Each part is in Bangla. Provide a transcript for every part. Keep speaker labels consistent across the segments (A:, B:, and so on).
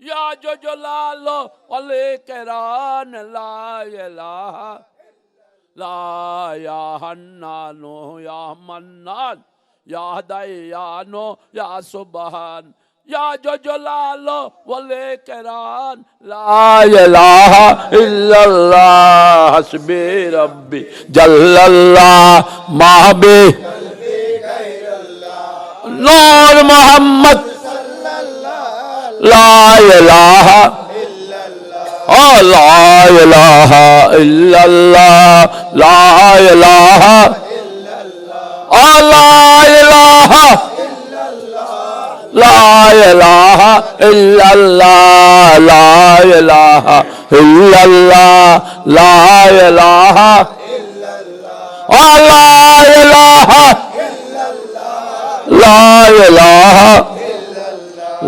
A: या जो जलालो वाले करान ला इलाहा ला या हन्नानो या मन्नान या दयानो या सुबहान या जो जलालो वाले करान ला इलाहा इल्लल्लाह हस्बी रब्बी जल्लल्लाह माहबी नूर मोहम्मद ला इलाहा ला इलाहा इल्लल्लाह ला इलाहा ला इलाहा ला इलाहा इल्लल्लाह ला इलाहा इल्लल्लाह ला इलाहा ला इलाहा ला इलाहा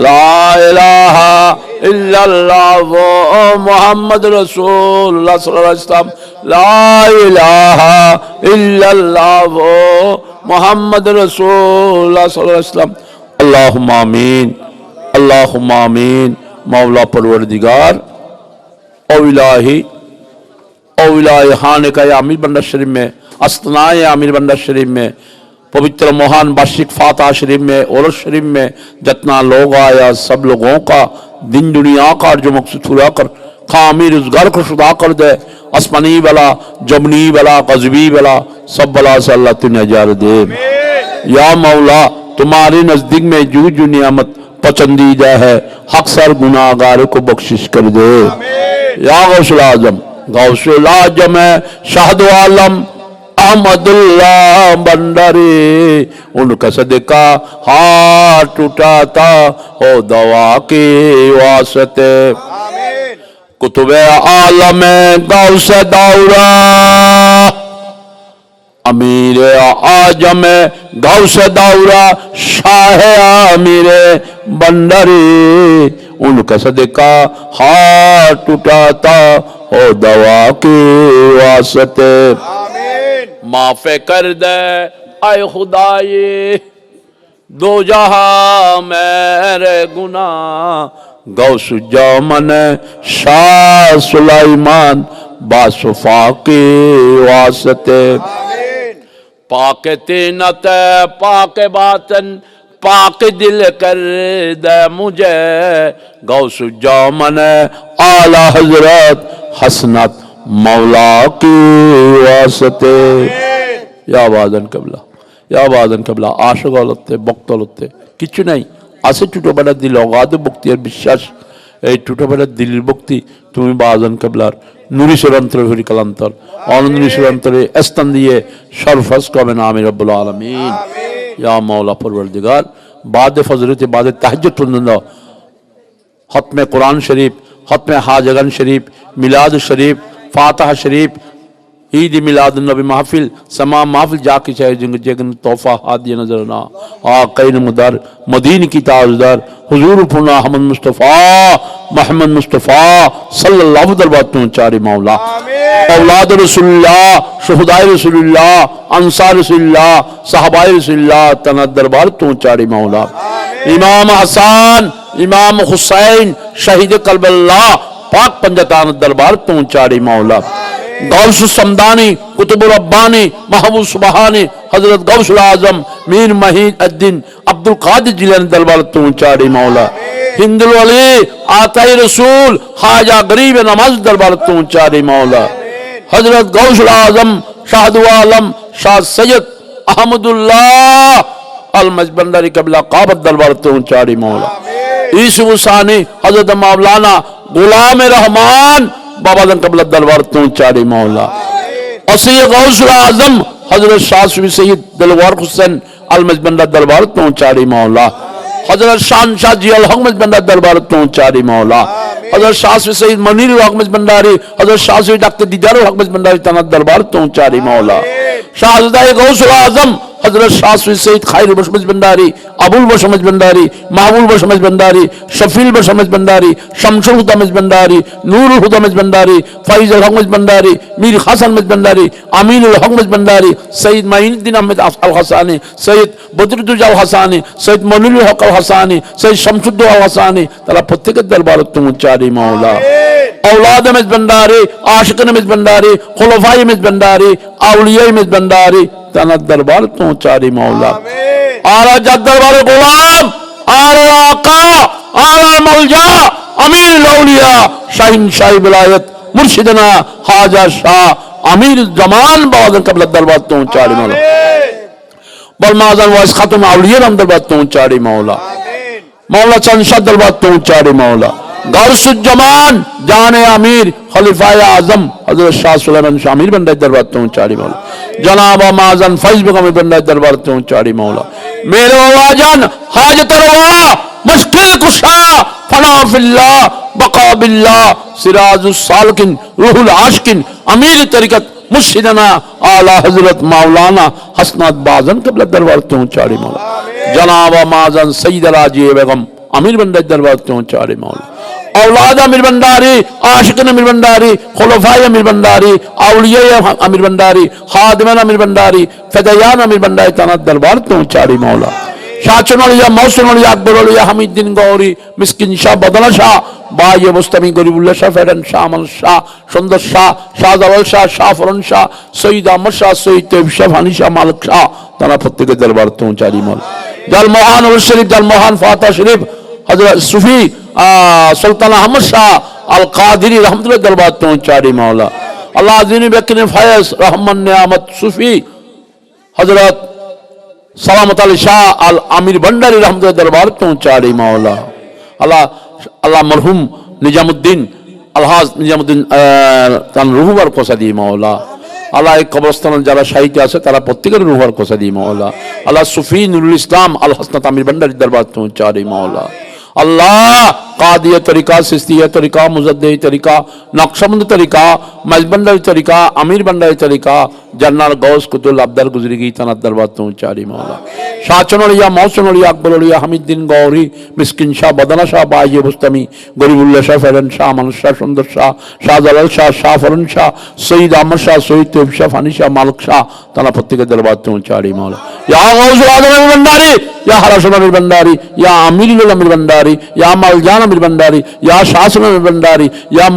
A: ला इलाहा इल्लल्लाह वो मोहम्मद रसूलुल्लाह सल्लल्लाहु अलैहि वसल्लम ला इलाहा इल्लल्लाह वो मोहम्मद रसूलुल्लाह सल्लल्लाहु अलैहि वसल्लम अल्लाहुम्मा आमीन अल्लाहुम्मा आमीन। मौला परवरदिगार ओ इलाही खाने का आमिर बंदा शरीफ में अस्नाए आमिर बंदा शरीफ में पवित्र मोहन वार्षिक फातह शरीफ में और शरीफ में जितना लोग आया सब लोगों का दिन दुनिया का जो मकसद पूरा कर खामी रोजगार को शुदा कर दे। आसमानी वाला जमनी वाला गजबी वाला सब बला से अल्लाह तुझे नजार दे। या मौला तुम्हारे नजदीक में जो नियामत पसंदीदा है हक सर गुनाहगार को बख्शिश कर दे। या गौसुल आजम है शाहद आलम अहमदुल्लाह भंडारी उनका सदका हाथ टूटाता हो दवा की वास्ते। कुतुबे आलम गौस दौरा अमीर आजम गौस दौरा शाह आमिर भंडारी उनका सदका हाथ टूटाता हो दवा की वास्ते। माफ कर दे आए खुदाई दो जहां मेरे गुनाह गौस जामन शाह सुलाइमान बासुफा के वास्ते। पाक तीनत पाक बातन पाक दिल कर दे मुझे गौस जामन आला हजरत हसनत मौला की वास्ते। या बादन कबला आशक হলতে ভক্ত হলতে কিছু নাই আছে ছোটবেলার দিল অগাধ ভক্তি আর বিশ্বাস। এই ছোটবেলার দিলের ভক্তি তুমি বাদন কবলার নুরি সুরান্তর হরি কালান্তর অনন্দী সুরান্তরে স্থান দিয়ে সরফস কবেন আমির রব্বুল আলামিন। ইয়া মাওলা পরওয়ারদিগার বাদে ফজরতে বাদে তাহাজ্জুদ পর্যন্ত খতমে কোরআন শরীফ खत्म हाजगन शरीफ मिलाद शरीफ फातह शरीफ ईद मिलाद नबी महफिल समा महफिल जाके चाहे जगन तोहफा हादिया नजर ना आक़ैन मुदर मदीन की ताजदार हुजूर पुना अहमद मुस्तफ़ा मोहम्मद मुस्तफ़ा सल्लल्लाहु अलैहि वसल्लम चारे मौला औलाद रसूलुल्लाह शुहदाए रसूलुल्लाह अंसार रसूलुल्लाह सहाबाए रसूलुल्लाह तना दरबार तो चारे मौला इमाम हसन इमाम हुसैन शहीद कलबल्लाह पाक पंजतान दरबार तो चारे मौला गौस समदानी कुतुब रब्बानी महबूब सुबहानी हजरत गौसुल आजम मीर महीद अद्दीन अब्दुल कादिर जिलानी दरबार तो चारे मौला हिंदुल वली आताई रसूल खाजा गरीब नमाज दरबार तो चारे मौला हजरत गौसुल आजम शाहदु आलम शाह सैयद अहमदुल्लाह अल मजबंदारी कबला काबत दरबार तो चारे मौला ईसु सानी हजरत मौलाना गुलाम रहमान बाबा कबला दरबार तो चारे मौला असीय गौसुल आजम हजरत शाह सैयद दिलवार हुसैन अल मजबंदा दरबार तो चारे मौला हजरत शान शाह जी अल हक मजबंदा दरबार तो चारे मौला हजरत शाह सैयद मनीर हक मजबंदारी हजरत शाह सैयद डॉक्टर दीदार हक मजबंदारी तना दरबार तो चारे मौला शाहज़ादा गौसुल आजम हजरत शाह सैयद खायर बशमज भंडारी, अबुल बशमज भंडारी, महबूल बशमज भंडारी, शफील बशमज भंडारी, शमशुल हुदमज भंडारी, नूरुल हुदमज भंडारी, फैज अल हक भंडारी, मीर हसन मज भंडारी, अमीन उल हक भंडारी, सैयद माइनुद्दीन अहमद अल हसानी, सैयद बदरुद्दौला अल हसानी, सैयद मनिरुल हक अल हसानी, सैयद शमसुद्दौला अल हसानी, तारा प्रत्येक दरबार तुम उच्चारी मौला। औलाद में भंडारी, आशिकन में भंडारी, खुलफाई में भंडारी, औलिया में भंडारी, तना दरबार तो चारी मौला। आला जद दरबार गुलाम, आला आका, आला मौजा, अमीर औलिया, शाहीन शाही विलायत, मुर्शिदना हाजा शाह, अमीर जमान बादन कबल दरबार तो चारी मौला। बलमाजन वाइस खातुम औलिया हम दरबार तो चारी मौला। मौला चंद दरबार तो चारी मौला। गौसुज्जमान जाने अमीर खलीफाए आजम हजरत शाह सुलेमान शाह अमीर बंदाई दरबार तो चारी मौला। जनाब माजन फैज बेगम बंदाई दरबार तो चारी मौला। मेरे वाजन हाजत रवा मुश्किल कुशा फना फिल्लाह बका बिल्लाह सिराजुस सालिकिन रूहुल आशिकिन अमीर तरीकत मुर्शिदना आला हजरत मौलाना हसनत बाजन कबल दरबार तो चारी मौला। जनाब माजन सईद राजी बेगम अमीर बंदाई दरबार तो चारी मौला। औलाद अमीर भंडारी, आशिकन अमीर भंडारी, खुलफाए अमीर भंडारी, औलिया अमीर भंडारी, खादिमान अमीर भंडारी, फदयान अमीर भंडारी, तना दरबार तो चारी मौला। शाहचनलिया, मौसनलिया, अकबरलिया, हमीद्दीन गौरी, मिस्किन शाह, बदला शाह, बाये मुस्तमी, गरीबुल्लाह शाह, फेडन शाह, अमल शाह, सुंदर शाह, शाहजलाल शाह, शाह फरन शाह, सईद अहमद शाह, सईद तैयब शाह, फानी शाह, मालिक शाह, तना प्रत्येक दरबार तो चारी मौला। जल मोहन उल शरीफ, जल मोहन फाता शरीफ, हजरत सूफी सुल्तान अहमद शाह अल कादिरी रहमतुल्लाह दरबार तो चारी मौला। अल्लाह अज़ीम बकन फैज रहमान नियामत सूफी हजरत सलामत अली शाह अल अमीर भंडारी रहमतुल्लाह दरबार तो चारी मौला। अल्लाह अल्लाह मरहुम निजामुद्दीन अलहाज निजामुद्दीन तान रूहवर कोसादी मौला। আল্লাহ এই কবরস্থানে যারা শহীদ আছে তারা প্রত্যেকের রুহের কোসা দি মাওলা। আল্লাহ সুফি নুরুল ইসলাম আল হাসনাত আমির ভান্ডারী দরবার তো চারি মাওলা। अल्लाह कादिया तरीका, सिस्तिया तरीका, मुजद्दी तरीका, नक्शबंद तरीका, मजबंदरी तरीका, अमीर बंदारी तरीका, जन्नत गौस कुतुल अब्दल गुजरी तना दरबार तो चारी मौला। शाहचनलिया, मौसनलिया, अकबरलिया, हमीद्दीन गौरी, मिस्किन शाह, बदना शाह, बाये मुस्तमी, गरीबुल्लाह शाह, फेरन शाह, अमन शाह, सुंदर शाह, शाहजलाल शाह, शाह फरन शाह, सईद अहमद शाह, सईद तैयब शाह, फानी शाह, मालिक शाह, तना प्रत्येक दरबार तो चारी मौला। या गौसुल आजम अमीर भंडारी, या हरासन अमीर भंडारी, या अमीरुल अमीर भंडारी, या मलजान अमीर भंडारी, या शासन अमीर भंडारी, या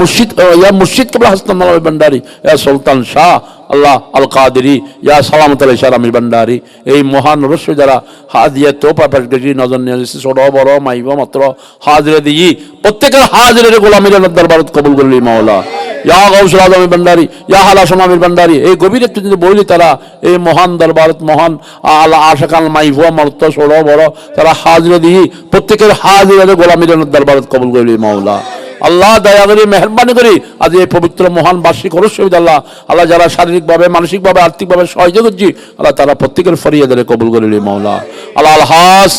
A: मुर्शिद कबल हसन अमीर भंडारी, या सुल्तान शाह अल्लाह अल कादिरी, या सलामत अली शाह अमीर भंडारी। এই মহান রহস্য যারা হাজিয়া তোপা পেশ গেছি নজর নিয়ে এসেছি ছোট বড় মাইব মাত্র হাজিরে দিই প্রত্যেকের হাজিরের গোলামির দরবারত কবুল করলি মাওলা। ইয়া গৌসুল আজম ভন্ডারী, ইয়া হালাসন আমির ভন্ডারী, এই গভীর একটু যদি বলি তারা এই মহান দরবারত মহান আল্লাহ আশাকান মাইব মাত্র ছোট বড় তারা হাজিরে দিই প্রত্যেকের হাজিরের গোলামির দরবারত কবুল করলি মাওলা। আল্লাহ দয়া করে মেহরবানি করে আজ এই পবিত্র মহান বার্ষিক উৎসবে আল্লাহ আল্লাহ যারা শারীরিকভাবে মানসিকভাবে আর্থিকভাবে সহযোগ করছি আল্লাহ তারা প্রত্যেকের ফরিয়াদের কবুল করে নিন মাওলা। আল্লাহ আলহাস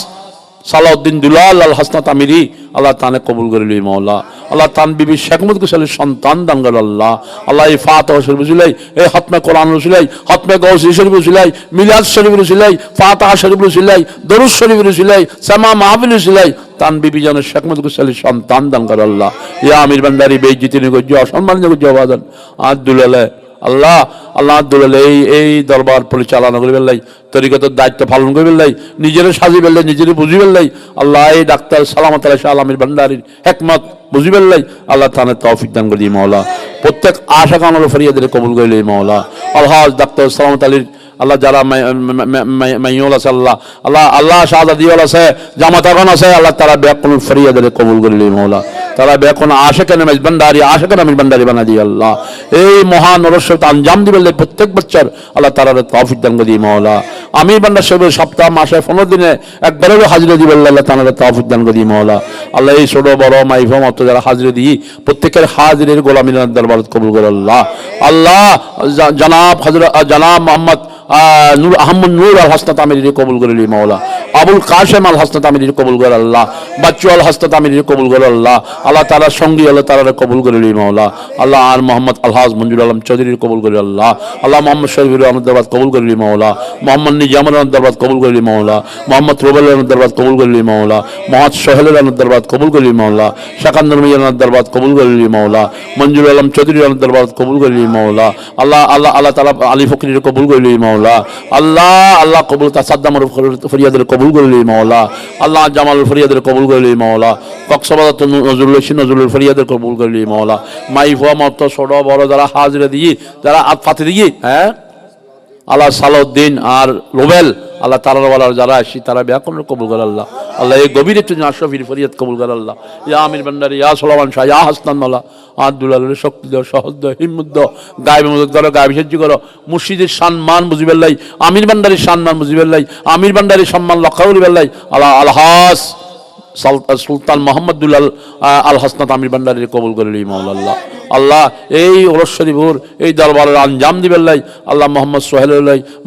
A: সালাউদ্দিন দুলাল আল হাসনাত আমিরি আল্লাহ তানে কবুল করে নিন মাওলা। আল্লাহ তান বিবি শেখ মুহাম্মদ কুশলের সন্তান দান করে আল্লাহ। আল্লাহ এই ফাতিহা শরীফ উসিলাই, এই খতমে কোরআন উসিলাই, খতমে গাউসি শরীফ উসিলাই, মিলাদ শরীফ উসিলাই, ফাতিহা শরীফ উসিলাই, দরুদ শরীফ উসিলাই, সামা মাহফিল উসিলাই তান বিবি জানের শেখ মুহাম্মদ কুশলের সন্তান দান করে আল্লাহ। ইয়া আমির ভান্ডারী বেইজ্জতি নে গজ্জ অসম্মানিত গজ্জ আবাদান আদুলালে আল্লাহ আল্লাহ আদুলালে এই দরবার পরিচালনা করে বেলাই তরিকতের দায়িত্ব পালন করে বেলাই নিজের সাজি বেলাই নিজের বুঝি বেলাই আল্লাহ এই ডাক্তার সালামত আলী শাহ আমির ভান্ডারীর হিকমত বুঝি বেলাই আল্লাহ তাআলা তৌফিক দান করে দিই মাওলা। প্রত্যেক আশা কামনা ফরিয়াদের কবুল করে নিই মাওলা। আলহাজ ডাক্তার সালামত আলীর আল্লাহ যারা মাইয়ুল আছে আল্লাহ আল্লাহ আল্লাহ শাহাদাদিওয়াল আছে জামাতাগণ আছে আল্লাহ তারা বেকুল ফরিয়াদের কবুল করে নিই মাওলা। তারা বেকুন আশিকান ভান্ডারী আশিকান আমির ভান্ডারী বানা দিই আল্লাহ। এই মহান রহস্যটা আঞ্জাম দিবেন প্রত্যেক বাচ্চার আল্লাহ তাআলা তৌফিক দান করে দিই মাওলা। আমির ভান্ডার সাহেব সপ্তাহ মাসে 15 দিনে একবারও হাজিরা দিবেন আল্লাহ তাআলা তৌফিক দান করে দিই মাওলা। আল্লাহ এই ছোট বড় মাইফা মত যারা হাজিরা দিই প্রত্যেকের হাজিরের গোলামির দরবারত কবুল করে আল্লাহ। আল্লাহ জনাব হযরত জনাব মোহাম্মদ নূর আহমদ নূর আল হাসনাত আমিরি কবুল করিলি মাওলা, আবুল কাশেম আল হাসনাত আমিরি কবুল করে আল্লাহ, বাচ্চু আল হাসনাত আমিরি কবুল করে আল্লাহ, আল্লাহ তাআলা সঙ্গী আল্লাহ তাআলা কবুল করিলি মাওলা, আল্লাহ আর মোহাম্মদ আলহাজ মঞ্জুর আলম চৌধুরী কবুল করি আল্লাহ, আল্লাহ মোহাম্মদ শরীফুর রহমত দরবার কবুল করিলি মাওলা, মোহাম্মদ নিজামুর রহমত দরবার কবুল করিলি মাওলা, মোহাম্মদ রুবেল রহমত দরবার কবুল করিলি মাওলা, মোহাম্মদ সোহেল রহমত দরবার কবুল করিলি মাওলা, শাকান্দর মিজান দরবার কবুল করিলি মাওলা, মঞ্জুর আলম চৌধুরী রহমত দরবার কবুল করিলি মাওলা, আল্লাহ আল্লাহ আল্লাহ তাআলা আলী ফকিরের কবুল করিলি মাওলা, আল্লাহ আল্লাহ কবুল তাসাদ্দামর ফরিয়াদের কবুল করিলি মাওলা, আল্লাহ জামাল ফরিয়াদের কবুল করিলি মাওলা, কক্সবাজার নজরুল ফরিয়াদের কবুল করিলি মাওলা, মাইফা মত ছোট বড় যারা হাজিরা দিয়ে যারা ফাতে দিয়ে হ্যাঁ আল্লাহ সালাউদ্দিন আর রুবেল আল্লাহ তাআলার যারা আসি তারা ব্যাকরণ কবুল করে আল্লাহ, আল্লাহ এই গভীর একটু আশরাফির ফরিয়াদ কবুল করে আল্লাহ, ইয়া আমির ভান্ডারী ইয়া সুলাইমান শাহ ইয়া হাসনান মাওলা আব্দুল্লাহর শক্তি দাও, সহজ দাও, হিম্মত দাও, গায়েব মদদ করো, গায়েব সাহায্য করো, মুর্শিদের সম্মান মুজিবুল্লাহ, আমির ভান্ডারীর সম্মান মুজিবুল্লাহ, আমির ভান্ডারীর সম্মান লক্ষ্য করিবুল্লাহ, আল্লাহ আলহাস সুলতান মোহাম্মদুল আল হাসনাত আমির ভান্ডারীর কবুল করিলি মাওলা আল্লাহ, আল্লাহ এই ওরস শরীফুর এই দরবারের আঞ্জাম দিবেল্লাই, আল্লাহ মোহাম্মদ সোহেল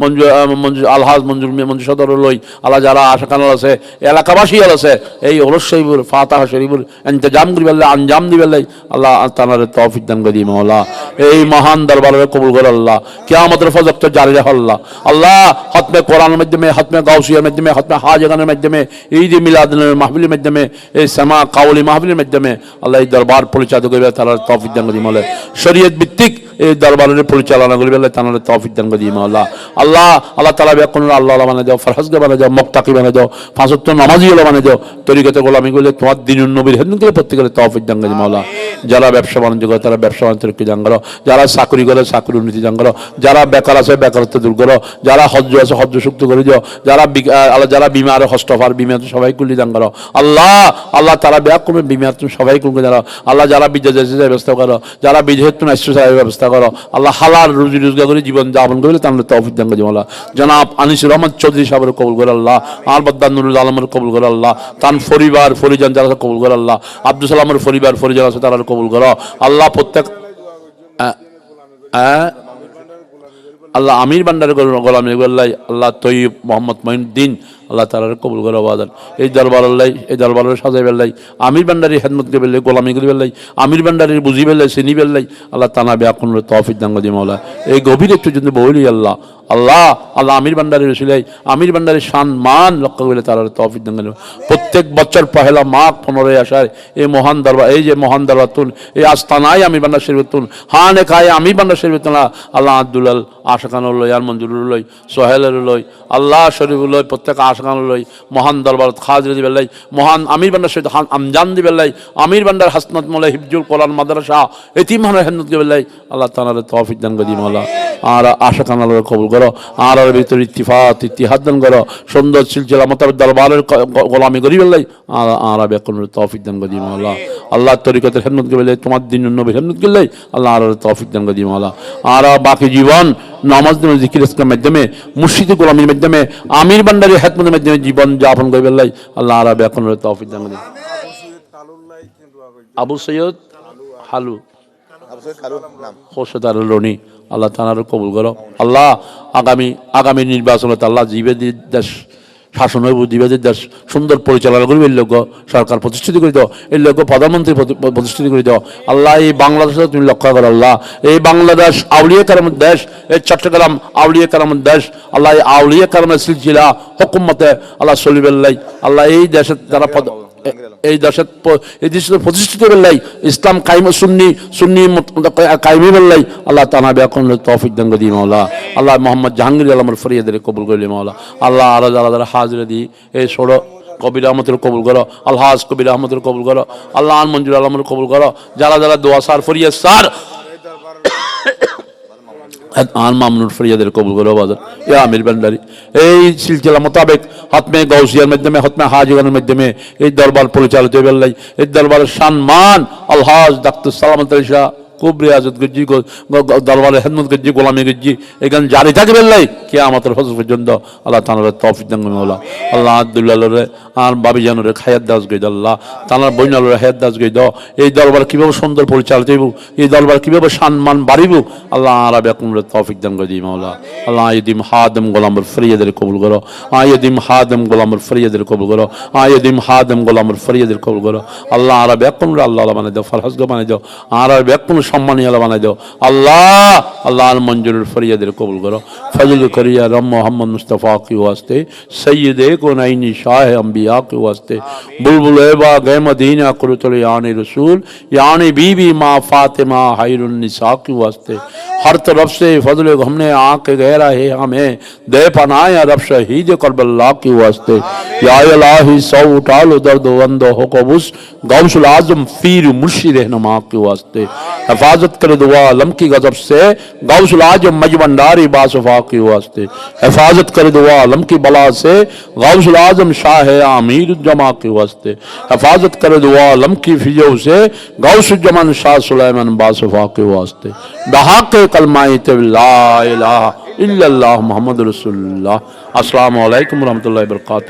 A: মঞ্জু আলহাজ মঞ্জু সদর লই, আল্লাহ যারা আশাকানাল আছে এলাকাবাসী আছে এই ওরস শরীফুর ফাতাহ শরীফুর ইন্তজাম করিবেল্লাই, আঞ্জাম দিবেল্লাই, আল্লাহ তানার তৌফিক দান করি মাওলা, এই মহান দরবারের কবুল করে আল্লাহ, কিয়ামতের ফজর তো জারি রাখ আল্লাহ, আল্লাহ খতমে কোরআনের মাধ্যমে, খতমে গাউসিয়ার মাধ্যমে, খতমে হাজগানের মাধ্যমে, ঈদ মিলাদুল মাহফিলের মাধ্যমে, এই সামা কাউলি মাহফিলের মাধ্যমে আল্লাহ এই দরবার পরিচালিত করিবে তার তৌফিক দান করি মাওলা, শরীয়ত ভিত্তিক এই দরবারের পরিচালনা করিবে আল্লাহ তাআলা তৌফিক দান করি মাওলা, আল্লাহ আল্লাহ তাআলা বেকুন আল্লাহ বানাই দাও, ফরহাজকে বানাই দাও, মুত্তাকি বানাই দাও, পাঁচ ওয়াক্ত নামাজি বানাই দাও, তরিকতে গোলামি করলে তোমার দ্বীনুন নবীর খেদমত করে প্রত্যেকের তৌফিক দান করি মাওলা, যারা ব্যবসা বাণিজ্য করে তারা ব্যবসা বাণিজ্যকে দান করো, যারা চাকরি করে চাকরি উন্নতি দান করো, যারা বেকার আছে বেকারত্ব দূর করো, যারা হজ্জ আছে হজ্জ সুক্ত করে দিও, যারা বিমার হস্তফার বিমা সবাই কুলি দান করো আল্লাহ, আল্লাহ তারা বেকুন বিমা তুমি সবাই কুলকে দাও আল্লাহ, যারা বিদেশে ব্যবস্থা করো, যারা বিদেশ তুমি ব্যবস্থা করো আল্লাহ, হালাল রুজি রোজগার করে জীবন যাপন করলে তাহলে তৌফিক দান করি মাওলা, জনাব আনিসুর রহমান চৌধুরী সাহেবের কবুল করে আল্লাহ, আর বদ্দান নুরুল আলমের কবুল করে আল্লাহ, তার পরিবার ফরিজান যারা কবুল করে আল্লাহ, আব্দুল সালামের পরিবার ফরিজান আছে তারা কবুল করো আল্লাহ, প্রত্যেক আল্লাহ আমির ভান্ডারের গোলামি আল্লাহ, আল্লাহ তৈয়ব মোহাম্মদ মঈনুদ্দিন আল্লাহ তাআলা কবুল করে আবাদান, এই দরবার আল্লাহ এই দরবারের সাজাই বেল্লাই, আমির ভান্ডারী খেদমত করে বেল্লাই, গোলামি করে বেল্লাই, আমির ভান্ডারীর বুঝি বেল্লাই, চিনি বেল্লাই, আল্লাহ তানা বেকুন তৌফিক দান করি মাওলা, এই গভীর একটু যদি বলি আল্লাহ, আল্লাহ আল্লাহ আমির ভান্ডারীর রসিলাই আমির ভান্ডারীর সম্মান লক্ষ্য করলে তারা তৌফিক দান করি, প্রত্যেক বছর পহেলা মাঘ 15 আসার এই মহান দরবার, এই যে মহান দরবার তুন এই আস্তানায় আমির ভান্ডার শরীফ তুন হানে খায় আমির ভান্ডার শরীফ তুন আল্লাহ আব্দুল্লাহ আশাকানুল লই আর মঞ্জুরুল লই সোহেলের লই আল্লাহ শরীফুল লই প্রত্যেক আশাকানুল লই মহান দরবার খাজরে দিবেল্লাই, মহান আমির ভান্ডার শরীফ আমজান দিবেল্লাই, আমির ভান্ডার হাসনাত মোলা হিফজুল কোরআন মাদ্রাসা এতিমখানা হেদমত দিবেল্লাই, আল্লাহ তাআলা তৌফিক দান করি মাওলা, আর আশাকানুল কবুল করো, আর ভিতরে ইত্তিফাত ইত্তিহাদ দান করো, সুন্দর সিলসিলা মোতাবেক দরবারের গোলামি করি বেল্লাই, আর বেকুন তৌফিক দান করি মাওলা, আল্লাহ তরিকতের খেদমত করলে তোমার দিন নবীর খেদমত করলে আল্লাহ আর তৌফিক দান করি মাওলা, আর বাকি জীবন নামাজ জিকির ইসলামের মাধ্যমে মুর্শিদ গোলামির মাধ্যমে আমির ভান্ডারীর খেদমতের মাধ্যমে জীবন যাপন করে বেল্লাই, আল্লাহ আর বেকুন তৌফিক দান করি। আবু সৈয়দ হালু খোরশেদ আলুনি আল্লাহ তাআলা কবুল করো আল্লাহ, আগামী নির্বাচনে আল্লাহ জীবেদের দেশ শাসন হইব, জীবেদের দেশ সুন্দর পরিচালনা করবে, এই লোক সরকার প্রতিষ্ঠিত করে দাও, এই লোক প্রধানমন্ত্রী প্রতিষ্ঠিত করে দাও আল্লাহ, এই বাংলাদেশে তুমি লক্ষ্য করো আল্লাহ, এই বাংলাদেশ আউলিয়া কারামের দেশ, এই চট্টগ্রাম আউলিয়া কারামের দেশ আল্লাহ, এই আউলিয়া কারামের সিলসিলা হুকুমতে আল্লাহ চলিবেল্লাই আল্লাহ, এই দেশের যারা এই দেশের প্রতিষ্ঠিত বেল্লাই ইসলাম কায়েম সুন্নি কায়েমি বেল্লাই আল্লাহ তাআলা বেকুন তৌফিক দান করি মাওলা, আল্লাহ মোহাম্মদ জাহাঙ্গীর আলমের ফরিয়াদের কবুল করিলি মাওলা, আল্লাহ আর যারা হাজিরা দি এই ছোড়ো কবির আহমদের কবুল করো, আলহাজ কবির আহমদের কবুল করো, আল্লাহ আন মঞ্জুর আলমের কবুল করো, যারা দোয়া সার ফরিয়াদ সার আন মামুনুর ফরিয়াদের কবুল করো বাজার, ইয়া আমির ভান্ডারী এই সিলসিলা মোতাবেক হতমে গাউসিয়ার মাধ্যমে হতমে হাজিগানের মাধ্যমে এই দরবার পরিচালিত বেল্লাই, এই দরবারের সম্মান আলহাজ ডাক্তার সালামত আলী শাহ খুব রিয়াজত করছি, দরবারে খেদমত করছি, গোলামি করছি, এখানে জারি থাকবে লাই কে আমাদের ফজর পর্যন্ত। আল্লাহ তানার তৌফিক দান করুন। আল্লাহ আব্দুল্লাহরে আর বাবি জানুরে খায়াত দাস গই আল্লাহ তানার বইনালরে হায়াত দাস গই দাও। এই দরবার কিভাবে সুন্দর পরিচালিত হইব, এই দরবার কিভাবে সম্মান বাড়িব, আল্লাহ আরব একমরে তৌফিক দান করে দিই মাওলা। আল্লাহ আইদিম হাদম গোলামর ফরিয়াদের কবুল করো, আইদিম হাদম গোলামর ফরিয়াদের কবুল করো, আইদিম হাদম গোলামর ফরিয়াদের কবুল করো। আল্লাহ আরব একমরে আল্লাহ বানাই দাও, ফরহাজগ বানাই দাও, আরব একমরে সম্মানী আল্লাহ বানাই দাও। আল্লাহ আল্লাহ আল মঞ্জুরের ফরিয়াদের কবুল করো। ফজল করিয়া রম মোহাম্মদ মুস্তফা के वास्ते, सैयद कोनैनी शाह अंबिया के वास्ते, बुलबुल एबा गए मदीना कुरतुल यानी रसूल यानी बीबी माँ फातिमा हैरुन निसा के वास्ते, हर तरफ से फजल हमने आके गहरा है हमें दे पनाया रब शहीद करबला के वास्ते। या इलाही सौ उठा लो दर्द वंद हो कबूस गौसुल आजम पीर मुर्शिद रहनुमा के वास्ते, हिफाजत कर दुआ आलम की गजब से गौसुल आजम मजबंडारी बासफा के वास्ते, हिफाजत कर दुआ आलम की बला से गौसुल आजम शाह आमीर जमा के वास्ते, हिफाजत कर दुआ आलम की फिजो से गौसुल जमान शाह सुलेमान बासफा के वास्ते। बहाक कलमाए ला इलाहा इल्लल्लाह मुहम्मद रसूलुल्लाह। अस्सलामु अलैकुम व रहमतुल्लाहि व बरकातुहू।